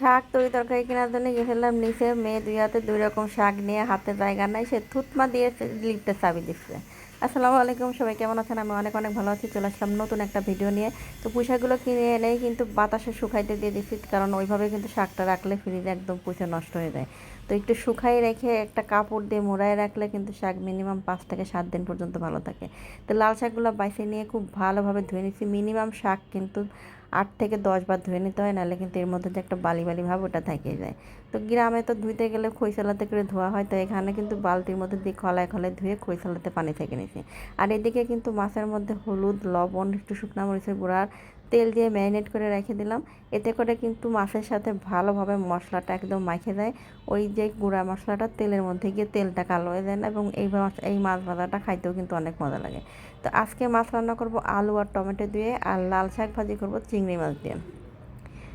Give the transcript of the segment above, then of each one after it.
শাক তরকারি কেনার জন্য গেছিলাম নিচে, মেয়ে দুই হাতে দুই রকম শাক নিয়ে, হাতে জায়গা নাই, সে থুতমা দিয়ে লিফটের চাবি দিচ্ছে। আসসালামু আলাইকুম, সবাই কেমন আছেন? আমি অনেক অনেক ভালো আছি। চলে আসলাম নতুন একটা ভিডিও নিয়ে। তো পুঁইশাকগুলো কিনে এনেই কিন্তু বাতাসে শুকাইতে দিয়ে দিচ্ছি, কারণ ওইভাবে কিন্তু শাকটা রাখলে ফ্রিজে একদম পুষে নষ্ট হয়ে যায়। তো একটু শুকাই রেখে একটা কাপড় দিয়ে মোড়ায় রাখলে কিন্তু শাক মিনিমাম 5 থেকে 7 দিন পর্যন্ত ভালো থাকে। তো লাল শাকগুলো বাইছে নিয়ে খুব ভালোভাবে ধুয়ে নিচ্ছি। মিনিমাম শাক কিন্তু 8 থেকে 10 বার ধুয়ে নিতে হয়, নাহলে কিন্তু এর মধ্যে যে একটা বালি বালি ভাব ওটা থেকে যায়। তো গ্রামে তো ধুইতে গেলে খইসালাতে করে ধোয়া হয়, তো এখানে কিন্তু বালতির মধ্যে দিয়ে খলায় খলায় ধুয়ে খইসালাতে পানি থেকে নিয়েছি। আর এদিকে কিন্তু মাছের মধ্যে হলুদ, লবণ, একটু শুকনো মরিচের গুঁড়া, তেল দিয়ে ম্যারিনেট করে রেখে দিলাম। এতে করে কিন্তু মাছের সাথে ভালোভাবে মশলাটা একদম মাখে যায়। ওই যে গুঁড়া মশলাটা তেলের মধ্যে গিয়ে তেলটা কালো হয়ে যায় না, এবং এই মাছ ভাজাটা খাইতেও কিন্তু অনেক মজা লাগে। তো আজকে মাছ রান্না করব আলু আর টমেটো দিয়ে, আর লাল শাক ভাজি করব চিংড়ি মাছ দিয়ে।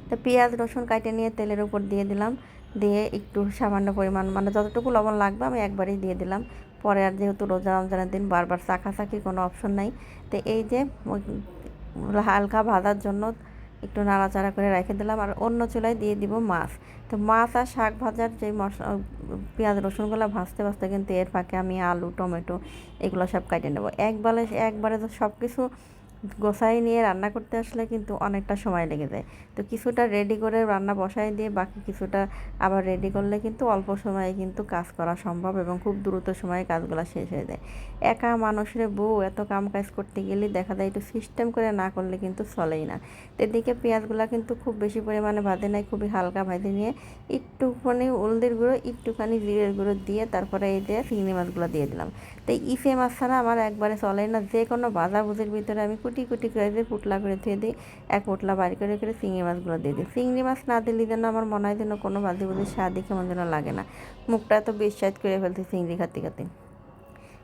তো পেঁয়াজ রসুন কাটে নিয়ে তেলের উপর দিয়ে দিলাম, দিয়ে একটু সামান্য পরিমাণ, মানে যতটুকু লবণ লাগবে আমি একবারেই দিয়ে দিলাম। পরে আর যেহেতু রোজা রমজানের দিন বারবার চাখাচাখির কোনো অপশন নাই, তো এই যে হালকা ভাজার জন্য একটু নাড়াচাড়া করে রেখে দিলাম, আর অন্য চুলায় দিয়ে দিব মাছ। তো মাছ আর শাক ভাজার যে মশলা, পেঁয়াজ রসুনগুলো ভাজতে ভাজতে কিন্তু এর ফাঁকে আমি আলু টমেটো এগুলো সব কাটে নেব। একবারে তো সব কিছু গোছাই নিয়ে রান্না করতে আসলে কিন্তু অনেকটা সময় লেগে যায়। তো কিছুটা রেডি করে রান্না বসাই দিয়ে বাকি কিছুটা আবার রেডি করলে কিন্তু অল্প সময়ে কিন্তু কাজ করা সম্ভব, এবং খুব দ্রুত সময়ে কাজগুলো শেষ হয়ে যায়। একা মানুষের বউ এত কাম কাজ করতে গেলে দেখা যায় একটু সিস্টেম করে না করলে কিন্তু চলেই না। তো এদিকে পেঁয়াজগুলো কিন্তু খুব বেশি পরিমাণে ভাজে নাই, খুবই হালকা ভাজে নিয়ে একটুখানি হলদির গুঁড়ো, একটুখানি জিরের গুঁড়ো দিয়ে তারপরে এই যে চিংড়ি মাছগুলো দিয়ে দিলাম। তো ইসে মাছ ছাড়া আমার একবারে চলে না। যে কোনো ভাজাভুজির ভিতরে আমি কুটি কুটি করে দিয়ে পুটলা করে ধুয়ে দিই, এক পোটলা বাড়ি করে করে চিংড়ি মাছগুলো দিয়ে দিই। চিংড়ি মাছ না দিলে যেন আমার মনে হয় যেন কোনো ভাজিভুজির স্বাদই কেমন যেন লাগে না। মুখটা এত বিস্বাদ করে ফেলতে চিংড়ি খাতে খাতে।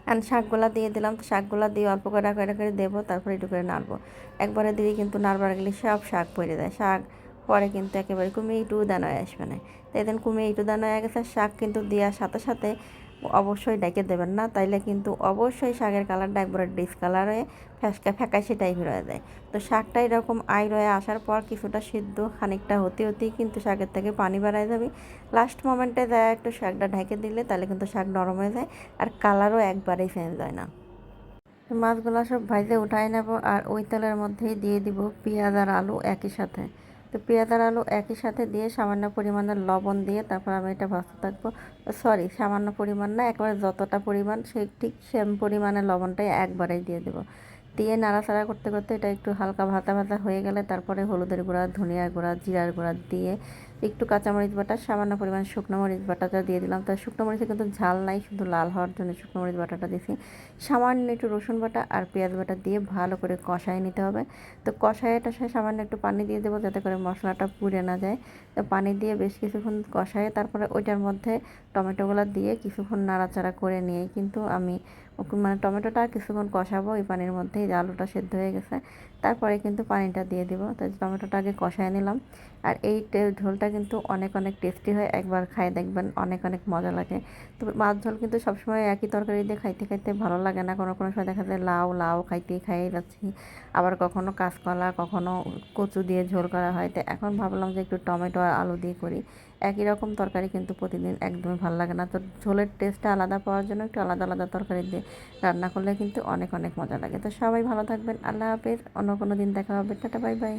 আর শাকগুলা দিয়ে দিলাম। তো শাকগুলা দিয়ে অল্প করে দেবো, তারপরে একটু করে নাড়বো। একবারে দিয়ে কিন্তু নাড়বার গেলে সব শাক পড়ে যায়। শাক পরে কিন্তু একেবারে কুমিয়ে একটু দানা হয়ে আসবে না। তো এদিন কুমিয়ে একটু দানা হয়ে গেছে, শাক কিন্তু দেওয়ার সাথে সাথে অবশ্যই ডেকে দেবেন না, তাইলে কিন্তু অবশ্যই শাকের কালারটা একবারে ডিসকালার হয়ে ফ্যাকাশে টাইপের হয়ে যায়। তো শাকটা এরকম আইর হয়ে আসার পর কিছুটা সিদ্ধ খানিকটা হতে হতেই কিন্তু শাকের থেকে পানি বেড়ায় যাবে। লাস্ট মোমেন্টে যায় একটু শাকটা ঢেকে দিলে তাহলে কিন্তু শাক নরম হয়ে যায়, আর কালারও একবারেই চেঞ্জ হয় না। মাছগুলো সব ভাজে উঠাই নেব, আর ওই তেলের মধ্যেই দিয়ে দিব পেঁয়াজ আর আলু একই সাথে। তো পেঁয়াজ আর আলু একই সাথে দিয়ে সামান্য পরিমাণের লবণ দিয়ে তারপর আমি এটা ভাজতে থাকবো। সরি, সামান্য পরিমাণ না, একবারে যতটা পরিমাণ সেই ঠিক সেম পরিমাণের লবণটাই একবারেই দিয়ে দেবো। দিয়ে নাড়াচাড়া করতে করতে এটা একটু হালকা ভাজা ভাজা হয়ে গেলে তারপরে হলুদের গুঁড়া, ধনিয়ার গুঁড়া, জিরার গুঁড়া দিয়ে একটু কাঁচামরিচ বাটা, সামান্য পরিমাণ শুকনো মরিচ বাটাটা দিয়ে দিলাম। তো শুকনো মরিচে কিন্তু ঝাল নাই, শুধু লাল হওয়ার জন্য শুকনো মরিচ বাটাটা দিয়েছি। সামান্য একটু রসুন বাটা আর পেঁয়াজ বাটা দিয়ে ভালো করে কষায় নিতে হবে। তো কষায়টা সামান্য একটু পানি দিয়ে দেবো, যাতে করে মশলাটা পুড়ে না যায়। তো পানি দিয়ে বেশ কিছুক্ষণ কষায় তারপরে ওইটার মধ্যে টমেটোগুলো দিয়ে কিছুক্ষণ নাড়াচাড়া করে নিয়ে কিন্তু আমি মানে টমেটোটা কিছুক্ষণ কষাবো এই পানির মধ্যেই, যে আলুটা সেদ্ধ হয়ে গেছে। তারপরে কিন্তু পানিটা দিয়ে দিব। তো টমেটোটা আগে কষায় নিলাম। আর এই ঝোলটা কিন্তু অনেক অনেক টেস্টি হয়, একবার খাই দেখবেন অনেক অনেক মজা লাগে। তো মাছ ঝোল কিন্তু সবসময় একই তরকারি দিয়ে খাইতে খাইতে ভালো লাগে না, কোনো কোনো সময় দেখা যায় লাউ লাউ খাইয়ে যাচ্ছি, আবার কখনো কাঁচকলা, কখনো কচু দিয়ে ঝোল করা হয়। তো এখন ভাবলাম যে একটু টমেটো আর আলু দিয়ে করি। একই রকম তরকারি কিন্তু প্রতিদিন একদমই ভালো লাগে না, তো ঝোলের টেস্টটা আলাদা পাওয়ার জন্য একটু আলাদা আলাদা তরকারি দিয়ে রান্না করলে কিন্তু অনেক অনেক মজা লাগে। তো সবাই ভালো থাকবেন, আল্লাহ হাফেজ। অন্য কোনো দিন দেখা হবে, টাটা, বাই বাই।